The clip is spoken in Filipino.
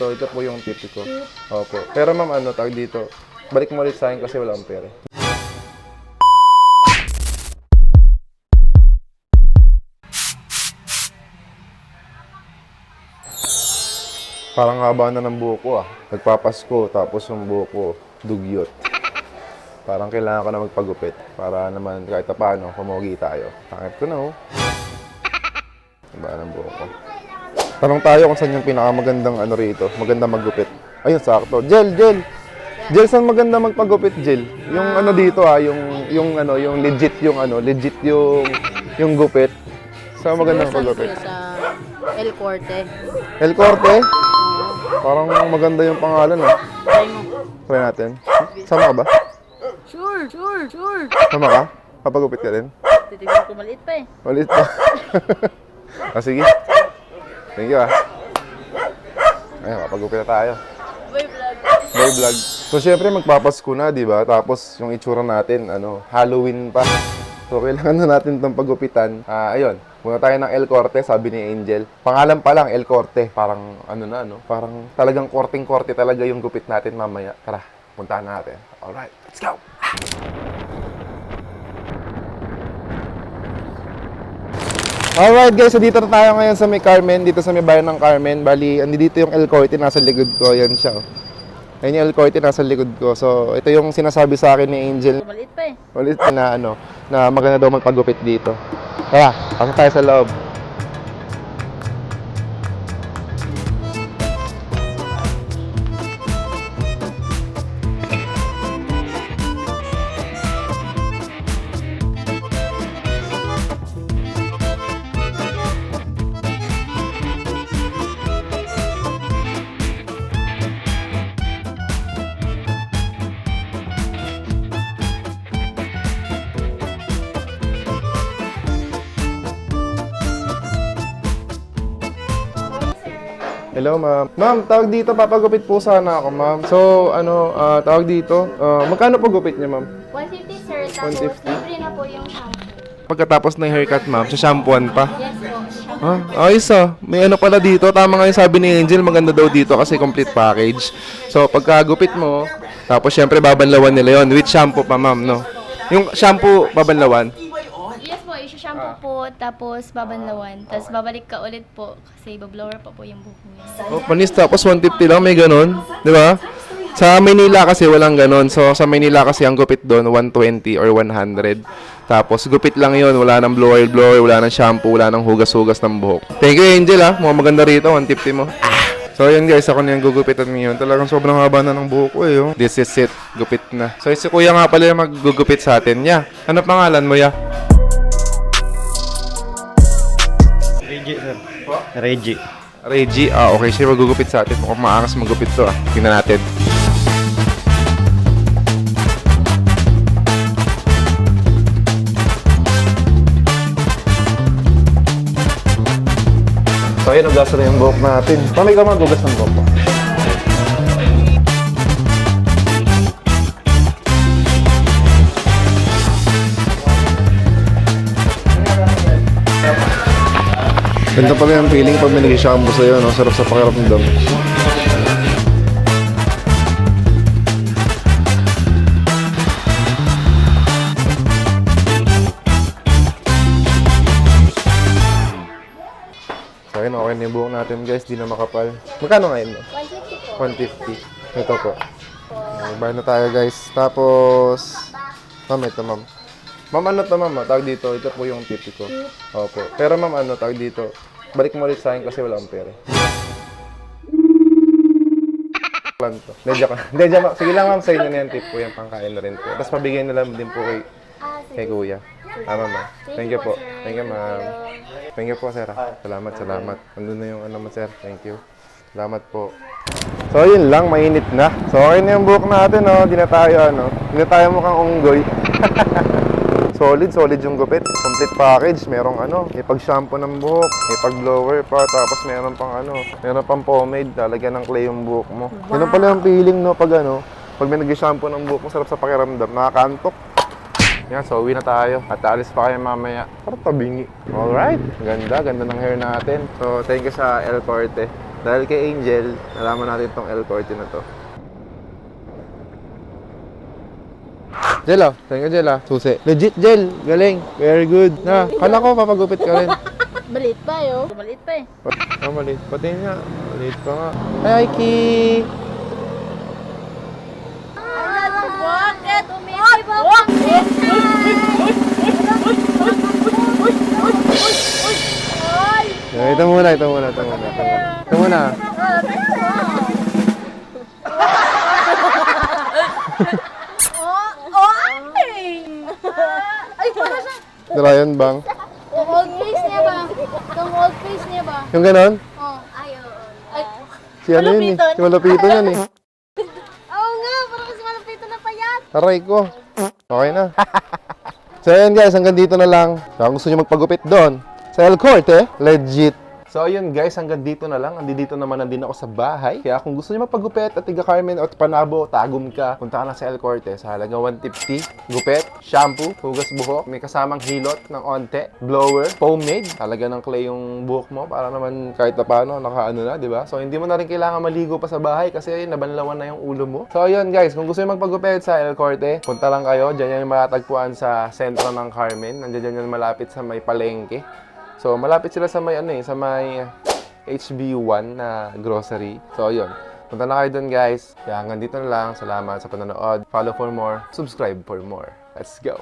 dito, ito po yung tip ko. Opo. Pero ma'am, ano, tawag dito, balik mo ulit sa akin kasi wala akong pera. Parang haba na ng buhok ko ah. Nagpapasko, tapos yung buhok ko, dugyot. Parang kailangan ko na magpagupit para naman kahit paano, kumogi tayo. Takip ko na oh. Haba ng buhok ko. Tanong tayo kung saan yung pinakamagandang ano rito, magandang maggupit. Ayun, sakto. Gel! Gel, saan maganda magpagupit, Gel? Yung ano dito ah, yung legit yung gupit. Saan maganda magpagupit? Sa El Corte. El Corte? Parang maganda yung pangalan ah. Try mo. Try natin. Sama ka ba? Sure. Sama ka? Papagupit ka din? Titignan ko maliit pa eh. Ulit pa. Sige. Thank you ah. Ayun, papagupit na tayo. Boy vlog. Boy vlog. So, syempre magpapasko na, di ba? Tapos, yung itsura natin, Halloween pa. So, kailangan na natin itong pagupitan. Ayun. Muna tayo ng El Corte, sabi ni Angel. Pangalan pa lang, El Corte. Parang, Parang talagang korting-korte talaga yung gupit natin mamaya. Tara, puntahan natin. Alright, let's go! Alright guys, so dito na tayo ngayon sa may Carmen, dito sa may bayan ng Carmen. Bali, dito yung El Corte, nasa likod ko. Yan siya. Ayun yung El Corte, nasa likod ko. So, ito yung sinasabi sa akin ni Angel. Maliit pa eh. Ulit na na maganda daw magpagupit dito. Kaya, pasok tayo sa loob. Hello, ma'am. Ma'am, tawag dito, papagupit po sana ako, ma'am. So, tawag dito, magkano po gupit niya, ma'am? 150 sir, tapos 150. libre na po yung shampoo. Pagkatapos ng haircut, ma'am, sa shampooan pa. Yes po, shampoo. Ayos ah. May ano pala dito. Tama nga yung sabi ni Angel, maganda daw dito kasi complete package. So, pagkagupit mo, tapos syempre babanlawan nila yon with shampoo pa, ma'am, no? Yung shampoo, babanlawan. Yes po, shampoo po, tapos babanlawan. Tapos babalik ka ulit po kasi bablower pa po yung buhok niya. Oh, panis tapos 150 lang, may ganon. Di ba? Sa Manila kasi walang ganon. So, sa Manila kasi ang gupit doon, 120 or 100. Tapos, gupit lang yon, wala nang blower, wala nang shampoo, wala nang hugas-hugas ng buhok. Thank you, Angel, ah. Mukhang maganda rito, 150 mo. So, yun guys, ako na yung gugupitan ngayon. Talagang sobrang haba na ng buhok ko, eh. Oh. This is it. Gupit na. So, si Kuya nga pala yung maggugupit sa atin. Ya, ano pangalan mo, ya? Reggie, sir. Reggie. Reggie. Okay. Siya magugupit sa atin. Mukhang maangas magupit to, ah. Tingnan natin. So, ayun, nagasal na yung buhok natin. Pamay ka magugas ng buhok mo. Ganda pala yung feeling pag may nag-shampoo sa'yo, no? Sarap sa pakiramdam. So, ayun, okay na yung buhok natin, guys. Di na makapal. Magkano ngayon, no? 150 po. 150. Ito po. Bayad na tayo, guys. Tapos, ma'am, ito, ma'am. Ma'am, ano to, ma'am? Tawag dito. Ito po yung tip ko. Opo. Pero, ma'am, tawag dito. Balik mo ulit sa akin kasi wala akong pera. Plan to. Hindi, sige lang, ma'am. Sa inyo na yung tip ko. Yung pangkain na rin po. Tapos, pabigay na lang din po kay Kuya. Ma'am. Thank you po. Thank you, ma'am. Thank you po, sir. Salamat. Andun na yung mo, sir. Thank you. Salamat po. So, yun lang. Mainit na. So, okay na yung buhok natin, no? Di na tayo mukhang unggoy. Solid yung gupit. Complete package. Merong may pag-shampoo ng buhok, may pag-blower pa, tapos meron pang pomade. Lalagyan ng clay yung buhok mo. Ganun pala yung feeling, no? Pag may nag-shampoo ng buhok mo, sarap sa pakiramdam. Nakakantok. Yan, so uwi na tayo. At aalis pa kayo mamaya. Parang tabingi. Alright. Ganda ng hair natin. So, thank you sa El Corte. Dahil kay Angel, nalaman natin tong El Corte na to. Jel, oh. Thank you, Jel, ah. Susi. Legit, Jel. Galing. Very good. Na, kala ko papagupit ka rin. Maliit pa yo. Maliit pa eh. Oh, maliit. Pati nga. Maliit pa nga. Hi, Ki! Bakit? Ito muna. Ito muna. Ryan Bang. Yung old face niya ba? Yung old face niya ba? Yung ganon? Oh. Ay, oo. Ay, Si ano yun eh. Si Malupito yan eh. oo nga, parang kasi malapito na payat. Aray ko. Okay na. So ayan guys, hanggang dito na lang. Kung gusto nyo magpagupit doon, sa El Corte, legit. So ayun guys, hanggang dito na lang. Andito naman na din ako sa bahay. Kaya kung gusto nyo magpagupit at tiga Carmen o Panabo, tagum ka, punta ka na sa El Corte sa halaga 150. Gupit, shampoo, hugas buhok, may kasamang hilot ng onte, blower, pomade. Talaga ng clay yung buhok mo para naman kahit na paano, nakaano na, di ba? So hindi mo na rin kailangan maligo pa sa bahay kasi nabanlawan na yung ulo mo. So ayun guys, kung gusto nyo magpagupit sa El Corte, punta lang kayo. Diyan yan matatagpuan sa sentro ng Carmen. Nandiyan yan malapit sa may palengke. So, malapit sila sa may, sa may HB1 na grocery. So, yun. Punta na kayo dun, guys. Kaya hanggang dito na lang. Salamat sa panonood. Follow for more. Subscribe for more. Let's go!